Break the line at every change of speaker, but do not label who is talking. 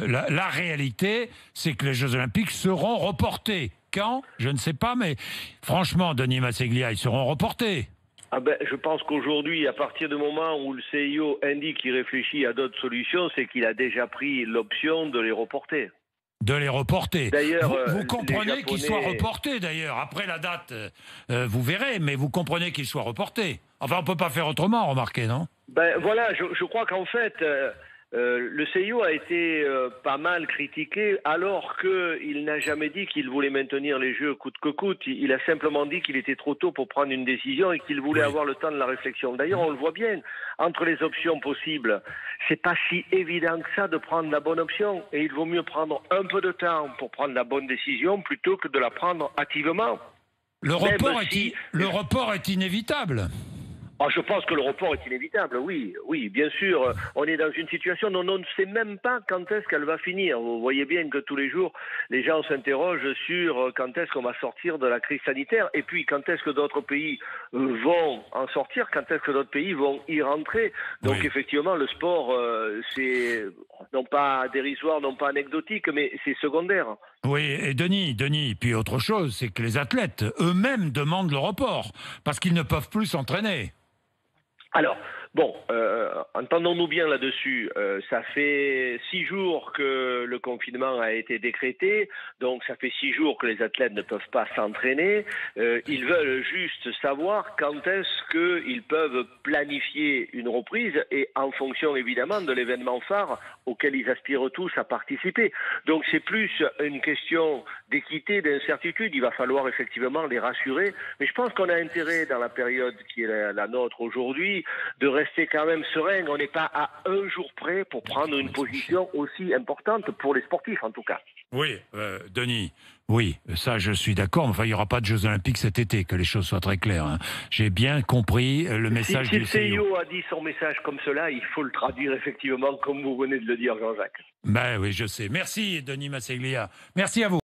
la réalité, c'est que les Jeux Olympiques seront reportés. Quand? Je ne sais pas, mais franchement, Denis Masseglia, ils seront reportés.
Ah ben, je pense qu'aujourd'hui, à partir du moment où le CIO indique qu'il réfléchit à d'autres solutions, c'est qu'il a déjà pris l'option de les reporter.
De les reporter.
D'ailleurs,
Vous
les
comprenez qu'ils soient
Japonais...
reportés, d'ailleurs. Après la date, vous verrez, mais vous comprenez qu'ils soient reportés. Enfin, on ne peut pas faire autrement, remarquez, non?
Ben voilà, je crois qu'en fait, le CIO a été pas mal critiqué alors qu'il n'a jamais dit qu'il voulait maintenir les Jeux coûte que coûte. Il a simplement dit qu'il était trop tôt pour prendre une décision et qu'il voulait avoir le temps de la réflexion. D'ailleurs, on le voit bien, entre les options possibles, c'est pas si évident que ça de prendre la bonne option. Et il vaut mieux prendre un peu de temps pour prendre la bonne décision plutôt que de la prendre hâtivement.
Le report est inévitable.
Ah, je pense que le report est inévitable, oui, oui, bien sûr. On est dans une situation dont on ne sait même pas quand est-ce qu'elle va finir. Vous voyez bien que tous les jours, les gens s'interrogent sur quand est-ce qu'on va sortir de la crise sanitaire et puis quand est-ce que d'autres pays vont en sortir, quand est-ce que d'autres pays vont y rentrer. Donc
Oui.
effectivement, le sport, c'est non pas dérisoire, non pas anecdotique, mais c'est secondaire.
Oui, et Denis, puis autre chose, c'est que les athlètes eux-mêmes demandent le report, parce qu'ils ne peuvent plus s'entraîner.
Alors, bon, entendons-nous bien là-dessus. Ça fait 6 jours que le confinement a été décrété, donc ça fait 6 jours que les athlètes ne peuvent pas s'entraîner. Ils veulent juste savoir quand est-ce qu'ils peuvent planifier une reprise et en fonction évidemment de l'événement phare auquel ils aspirent tous à participer. Donc c'est plus une question d'équité, d'incertitude. Il va falloir effectivement les rassurer. Mais je pense qu'on a intérêt dans la période qui est la nôtre aujourd'hui de rester quand même serein. On n'est pas à un jour près pour prendre une position aussi importante pour les sportifs en tout cas.
Oui, Denis, oui, ça je suis d'accord, mais enfin il n'y aura pas de Jeux Olympiques cet été, que les choses soient très claires. Hein. J'ai bien compris le message
Si
du
le
CIO.
CIO a dit son message comme cela, il faut le traduire effectivement comme vous venez de le dire Jean-Jacques.
Ben oui, je sais. Merci Denis Masseglia. Merci à vous.